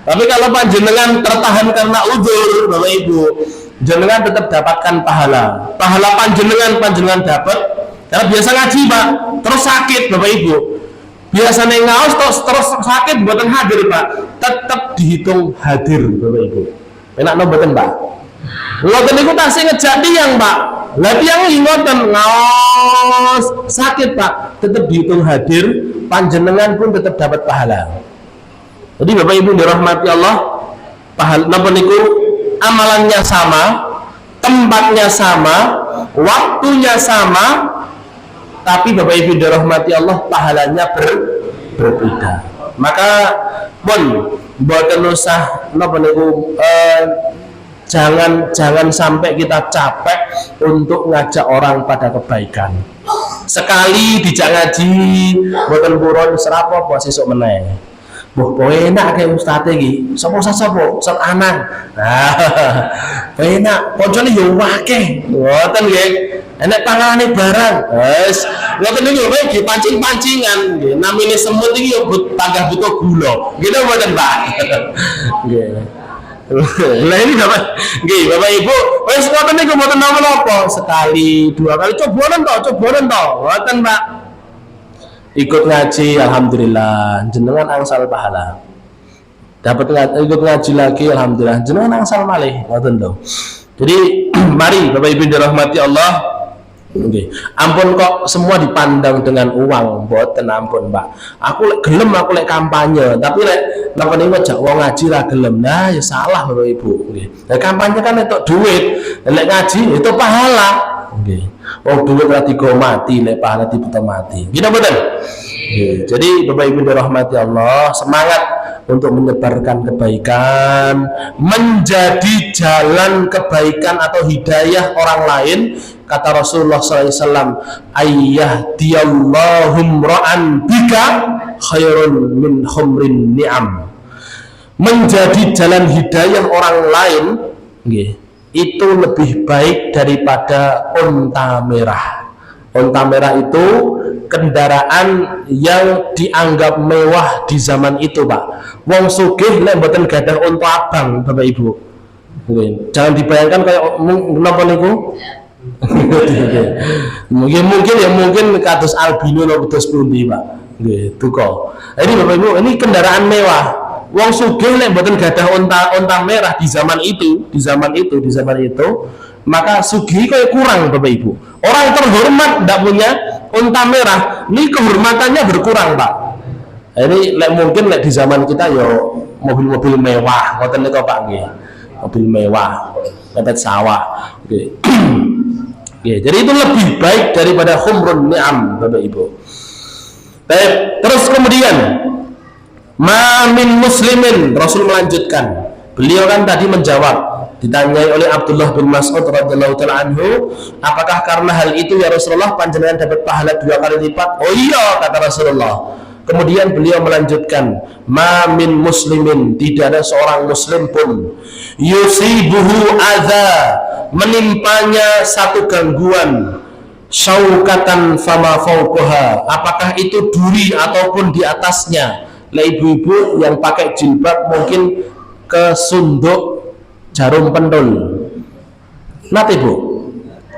Tapi kalau panjenengan tertahan karena udzur, Bapak Ibu, jenengan tetap dapatkan pahala. Pahala panjenengan dapat. Karena biasa ngaji, Pak, terus sakit Bapak Ibu. Biasanya ngaos terus sakit buatan hadir Pak, tetap dihitung hadir Bapak Ibu. Enak no buatan Pak. Ngoten niku tasih ngejak tiyang Pak. Lah tiyang ngoten ngaos sakit Pak, tetap dihitung hadir, panjenengan pun tetap dapat pahala. Jadi Bapak Ibu dirahmati Allah, napa niku amalannya sama, tempatnya sama, waktunya sama, tapi Bapak Ibu dirahmati Allah pahalanya berbeda. Maka mboten usah napa niku jangan sampai kita capek untuk ngajak orang pada kebaikan. Sekali dijak ngaji mboten purun serapo sesuk meneh. Enak kayak ustadz iki. Sapa Anang. Nah, enak. Koncone yo akeh. Ngoten nggih. Enak pangane barang. Wes, ngoten niku nggih pancing-pancingan nggih. Namine semut iki yo tanggah butuh gula. Gitu mboten, Pak. Nggih. Lah ini Bapak Ibu, wes ngoten niku mboten napa-napa. Sekali, dua kali cobanen to. Ngoten, Pak. Ikut ngaji alhamdulillah jenengan angsal pahala, dapat ikut ngaji lagi alhamdulillah jenengan angsal malih, ngoten to. Jadi mari Bapak Ibu dirahmati Allah. Okay. Ampun kok semua dipandang dengan uang, mboten ampun, Pak. Aku lek gelem aku lek kampanye, tapi lek napa niku jak wong ngaji ra gelem. Nah, ya salah Bapak Ibu. Nggih. Lek kampanye kan entuk duit, lek ngaji itu pahala. Nggih. Oh, duit ra digo mati, lek pahala dibutuh mati. Gini mboten? Nggih. Jadi Bapak Ibu dirahmati Allah, semangat untuk menyebarkan kebaikan, menjadi jalan kebaikan atau hidayah orang lain. Kata Rasulullah SAW, ayyahdiyallahum ra'an bika khairun min khumrin ni'am. Menjadi jalan hidayah orang lain itu lebih baik daripada unta merah. Unta merah itu kendaraan yang dianggap mewah di zaman itu, Pak. Wong sugih lek mboten gadah unta abang, Bapak Ibu. Jangan dibayangkan kayak napa niku. mungkin kados albino atau kados pundi, Pak. Nggih, duka. Ini Bapak Ibu, ini kendaraan mewah. Wong sugih lek mboten gadah unta merah di zaman itu, maka sugih kaya kurang, Bapak Ibu. Orang terhormat ndak punya unta merah, ini kehormatannya berkurang, Pak. Ini lek mungkin lek di zaman kita yo mobil-mobil mewah, ngoten niku, Pak, nggih. Mobil mewah, mepet sawah. Nggih. Ya, jadi itu lebih baik daripada khumrun ni'am, Bapak Ibu. Baik, terus kemudian ma min muslimin, Rasul melanjutkan. Beliau kan tadi menjawab, ditanyai oleh Abdullah bin Mas'ud radhiyallahu ta'ala anhu, apakah karena hal itu ya Rasulullah panjenengan dapat pahala 2 kali lipat? Oh iya, kata Rasulullah. Kemudian beliau melanjutkan, ma min muslimin, tidak ada seorang muslim pun yusibuhu adza, menimpanya satu gangguan, syaukatan fama fauqaha, apakah itu duri ataupun di atasnya. Lah ibu-ibu yang pakai jilbab mungkin kesunduk jarum pentul, nate Bu,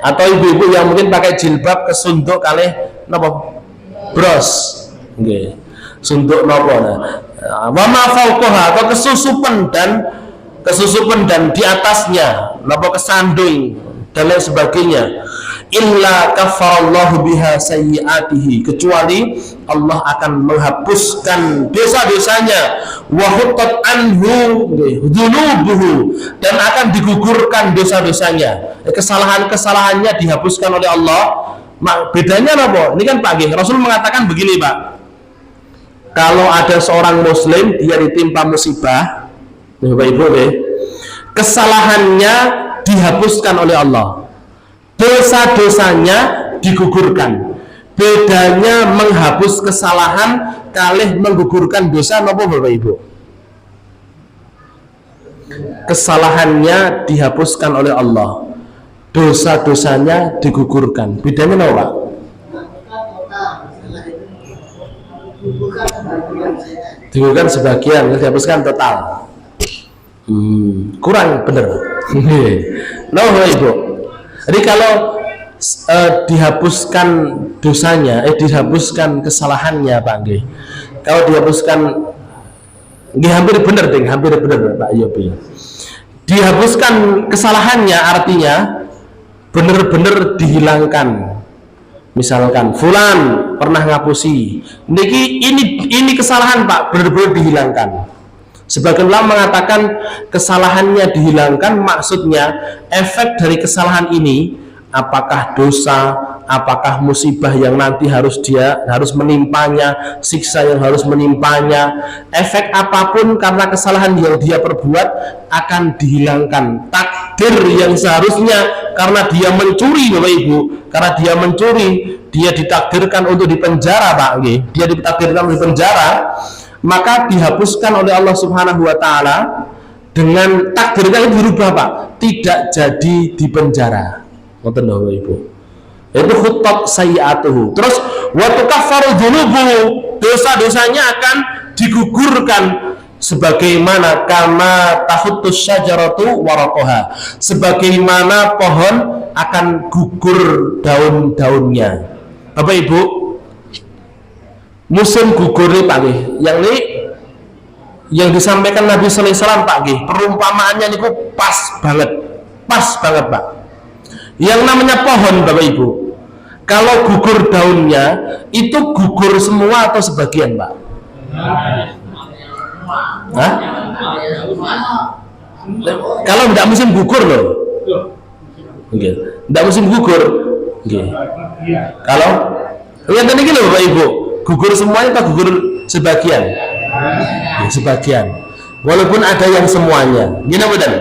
atau ibu-ibu yang mungkin pakai jilbab kesunduk kalih napa bros, nggih, sunduk napa, wama fauqaha, atau kesusupan dan di atasnya napa kesandung dan lain sebagainya. Illa kafarallahu biha sayyiatihi, kecuali Allah akan menghapuskan dosa-dosanya, wa hutat anhu dzunubuhu, dan akan digugurkan dosa-dosanya, kesalahan-kesalahannya dihapuskan oleh Allah. Bedanya apa? Ini kan Pak G, Rasul mengatakan begini, Pak. Kalau ada seorang muslim dia ditimpa musibah, Bapak Ibu, kesalahannya dihapuskan oleh Allah, dosa-dosanya digugurkan. Bedanya menghapus kesalahan kalih menggugurkan dosa napa Bapak Ibu? Kesalahannya dihapuskan oleh Allah, dosa-dosanya digugurkan. Bedanya napa, Pak? Digugurkan sebagian, dihapuskan total. Kurang bener. No, Ibu. Jadi kalau dihapuskan dosanya, dihapuskan kesalahannya, Pak Nggih. Kalau dihapuskan, nggih hampir bener ding, hampir bener Pak Yopi. Dihapuskan kesalahannya artinya bener-bener dihilangkan. Misalkan fulan pernah ngapusi, niki ini kesalahan Pak, bener-bener dihilangkan. Sebagian ulama mengatakan kesalahannya dihilangkan, maksudnya efek dari kesalahan ini, apakah dosa, apakah musibah yang nanti harus menimpanya, siksa yang harus menimpanya, efek apapun karena kesalahan yang dia perbuat akan dihilangkan. Takdir yang seharusnya karena dia mencuri, Bapak Ibu, karena dia mencuri, dia ditakdirkan untuk dipenjara, Pak. Dia ditakdirkan untuk dipenjara, maka dihapuskan oleh Allah Subhanahu wa taala dengan takdirnya itu dirubah, Pak. Tidak jadi dipenjara. Ngoten lho, Bapak Ibu. Itu khuttat sayyi'atuhu. Terus wa tukaffaru dzunubuhu, dosa-dosanya akan digugurkan sebagaimana kama tahuttus syajaratu waraqaha, sebagaimana pohon akan gugur daun-daunnya. Bapak Ibu, musim gugur nih Pak Gih, yang disampaikan Nabi Sallallahu Alaihi Wasallam Pak Gih, perumpamaannya niku pas banget Pak. Yang namanya pohon Bapak Ibu, kalau gugur daunnya itu gugur semua atau sebagian Pak? Hah? Kalau tidak musim gugur loh, tidak musim gugur, kalau lihat ini loh Bapak Ibu, gugur semuanya atau gugur sebagian? Sebagian. Walaupun ada yang semuanya. Gini betul.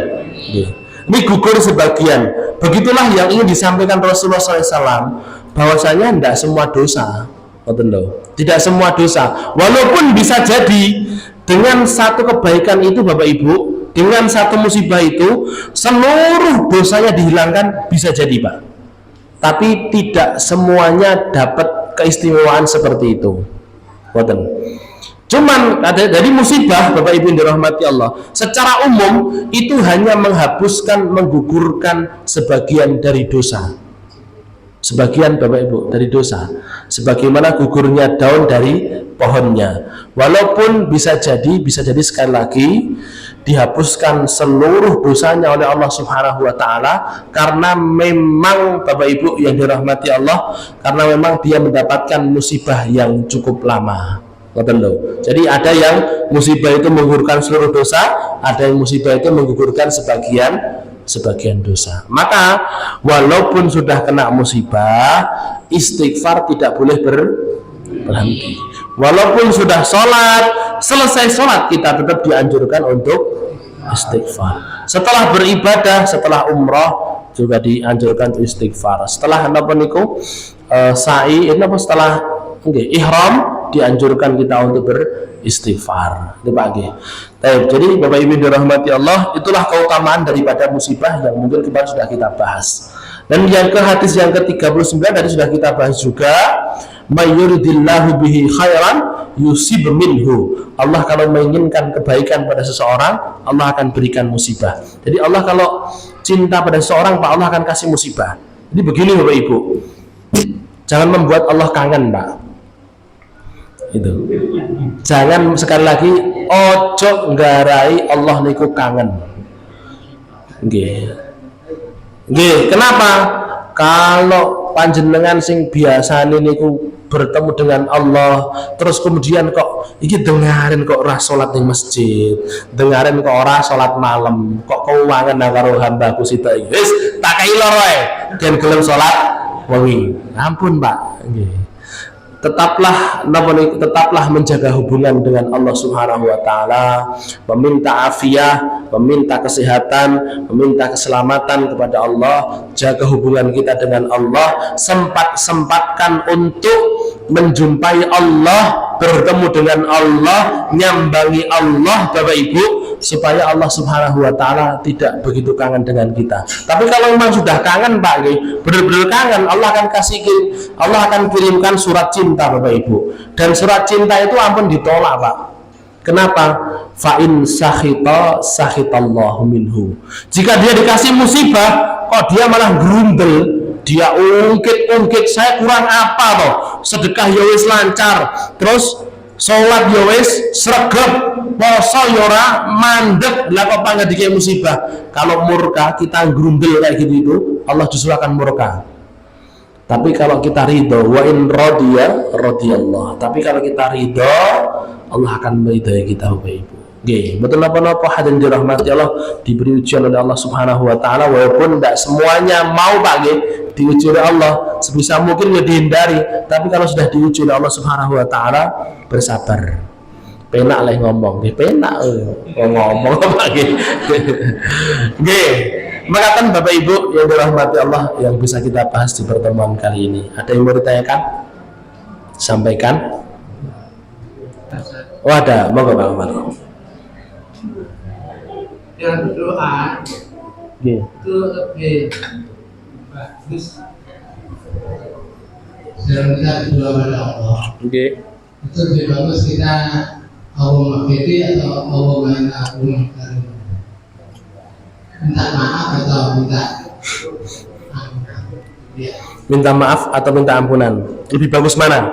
Ini gugur sebagian. Begitulah yang ingin disampaikan Rasulullah SAW, bahwasanya tidak semua dosa. Tidak semua dosa. Walaupun bisa jadi dengan satu kebaikan itu Bapak Ibu, dengan satu musibah itu seluruh dosanya dihilangkan, bisa jadi Pak. Tapi tidak semuanya dapat keistimewaan seperti itu. Cuman dari musibah Bapak Ibu yang dirahmati Allah, secara umum itu hanya menghapuskan, menggugurkan sebagian dari dosa. Sebagian Bapak Ibu dari dosa, sebagaimana gugurnya daun dari pohonnya. Walaupun bisa jadi sekali lagi dihapuskan seluruh dosanya oleh Allah Subhanahu wa taala, karena memang Bapak Ibu yang dirahmati Allah, karena memang dia mendapatkan musibah yang cukup lama. Jadi ada yang musibah itu menggugurkan seluruh dosa, ada yang musibah itu menggugurkan sebagian dosa. Maka walaupun sudah kena musibah, istighfar tidak boleh berhenti. Walaupun sudah sholat, selesai sholat, kita tetap dianjurkan untuk istighfar. Setelah beribadah, setelah umrah juga dianjurkan untuk istighfar. Setelah sa'i, setelah ihram, dianjurkan kita untuk beristighfar. Itu Pak G. Jadi Bapak Ibu dirahmati Allah, itulah keutamaan daripada musibah yang mungkin kemarin sudah kita bahas. Dan yang hadis yang ke-39 tadi sudah kita bahas juga, mayyuridillahu bihi khairan yusib minhu. Allah kalau menginginkan kebaikan pada seseorang, Allah akan berikan musibah. Jadi Allah kalau cinta pada seseorang, Pak, Allah akan kasih musibah. Jadi begini Bapak Ibu, jangan membuat Allah kangen Pak. Itu jangan, sekali lagi, ojo nggarai Allah niku kangen. Kenapa? Kalau panjenengan sing biasa niku bertemu dengan Allah, terus kemudian kok iki dengarin kok ora salat ning masjid, dengarin kok ora salat malam, kok keuangan karo hambaku sita iki, wis tak kei loro ae den gelem salat wengi. Ampun Pak, nggih. Tetaplah menjaga hubungan dengan Allah Subhanahu wa taala, meminta afiah, meminta kesehatan, meminta keselamatan kepada Allah, jaga hubungan kita dengan Allah, sempatkan untuk menjumpai Allah, bertemu dengan Allah, nyambangi Allah Bapak Ibu, supaya Allah Subhanahu wa taala tidak begitu kangen dengan kita. Tapi kalau memang sudah kangen Pak, benar-benar kangen, Allah akan kirimkan surat cinta Bapak Ibu. Dan surat cinta itu ampun ditolak Pak. Kenapa? Fa'in sakhita sakhitallahu minhu. Jika dia dikasih musibah, kok dia malah gerundel, dia ungkit, saya kurang apa toh? Sedekah ya wis lancar, terus sholat ya wis sregep, poso ya ora mandek, lah kok pangedike musibah. Kalau murka, kita gerundel kayak gitu itu, Allah justru akan murka. Tapi kalau kita ridho, wa in radiya radiyallah. Tapi kalau kita ridho, Allah akan meridhai kita Bapak Ibu. Nggih, betul napa-napa hadirin dirahmati Allah, diberi ujian oleh Allah Subhanahu wa taala, walaupun tidak semuanya mau Pak nggih diuji oleh Allah, sebisa mungkin ya dihindari, tapi kalau sudah diuji oleh Allah Subhanahu wa taala, bersabar. Penak lah ngomong, nggih penak ngomong apa nggih. Nggih. Maka Bapak Ibu yang dirahmati Allah yang bisa kita bahas di pertemuan kali ini. Ada yang mau ditanyakan? Sampaikan. Oh ada, monggo Pak Umar. Yang berdoa Nggih. itu lebih bagus dalam kita berdoa pada Allah. Nggih. Itu lebih bagus kita Allahumma fiti atau Allahumma inna ampun, minta maaf atau minta ampunan. Ya. Minta maaf atau minta ampunan, lebih bagus mana?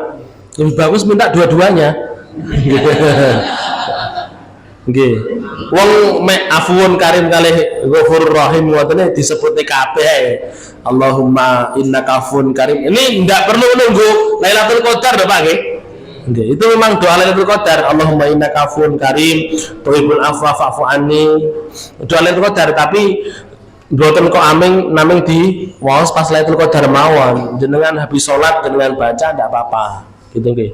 Lebih bagus minta dua-duanya. Nggih. Wong mek afuwun karim kalih ghafurur rahim ngoten disebut kabeh. Allahumma innaka afuwun karim. Ini enggak perlu nunggu Lailatul Qadar Bapak nggih. Nggih, itu memang doa Lailatul Qadar. Allahumma innaka afuwun karim, tuhibbul afwa fa'fu anni. Doa Lailatul Qadar, tapi mboten kok aming naming di waos pas Lailatul Qadar mawon. Jenengan habis salat jenengan baca ndak apa-apa. Gitu nggih.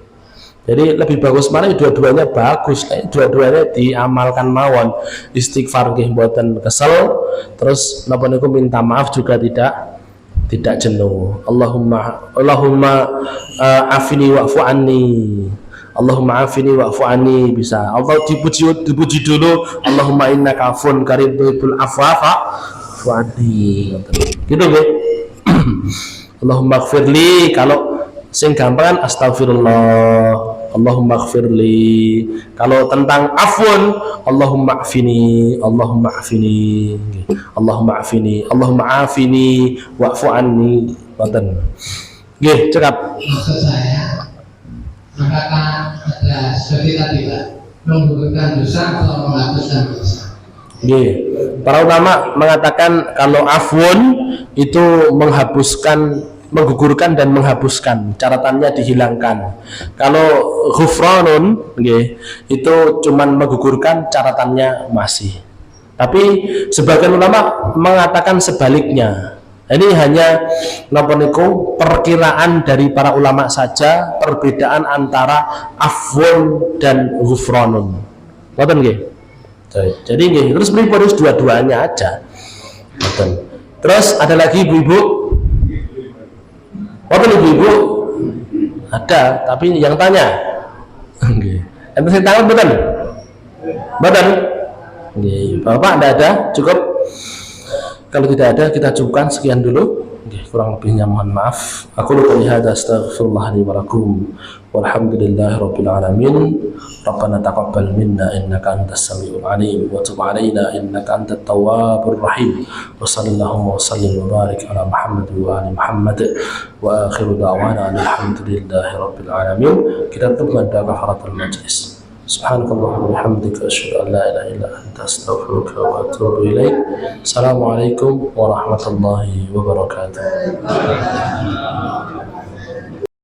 Jadi lebih bagus mana dua-duanya bagus, dua-duanya diamalkan mawon. Istighfar nggih mboten kesel, terus napa niku minta maaf juga tidak jenuh. Allahumma afini wa'fu anni. Allahumma afini wa'fu anni bisa. Allah dipuji dulu. Allahumma innaka afun karim tuhibbul afwa fa'fu anni. Gitu nggih. Allahumma ighfirli, kalau sing gampang astagfirullah. Allahumma ighfirli. Kalau tentang afun, Allahumma afini, Allahumma afini, Allahumma afini, Allahumma afini wa'fu anni. Ngoten. Nggih, cekap. Maksud saya, apakah ada seperti tadi Pak, menggugurkan dosa atau menghapuskan dosa? Nggih. Para ulama mengatakan kalau afun itu menggugurkan dan menghapuskan, catatannya dihilangkan. Kalau ghufranun nggih, itu cuman menggugurkan, catatannya masih. Tapi sebagian ulama mengatakan sebaliknya. Ini hanya napa niku perkiraan dari para ulama saja, perbedaan antara afwun dan ghufranun. Ngoten nggih. Jadi nggih, terus beri harus dua-duanya aja. Ngoten. Terus ada lagi ibu-ibu. Ibu-ibu ada, tapi yang tanya. Nggih. Enten sing tangan mboten? Mboten. Nggih, Bapak enggak ada, cukup. Kalau tidak ada kita cukupkan sekian dulu. Nggih, kurang lebihnya mohon maaf. Aku qouli hadza astaghfirullah li wa lakum. Walhamdulillahirabbil alamin. Rabbana taqabbal minna innaka antas samiul alim wa tub 'alaina innaka antat tawwabur rahim. Wa sallallahu wa sallim wa barik ala Muhammad wa ali Muhammad. Wa akhiru da'wana alhamdulillahirabbil alamin. Kita tutup pada kafaratul majlis. Subhanakallahumma wa bihamdika asyhadu an la ilaha illa anta astaghfiruka wa atubu ilaik. Assalamualaikum warahmatullahi wabarakatuh.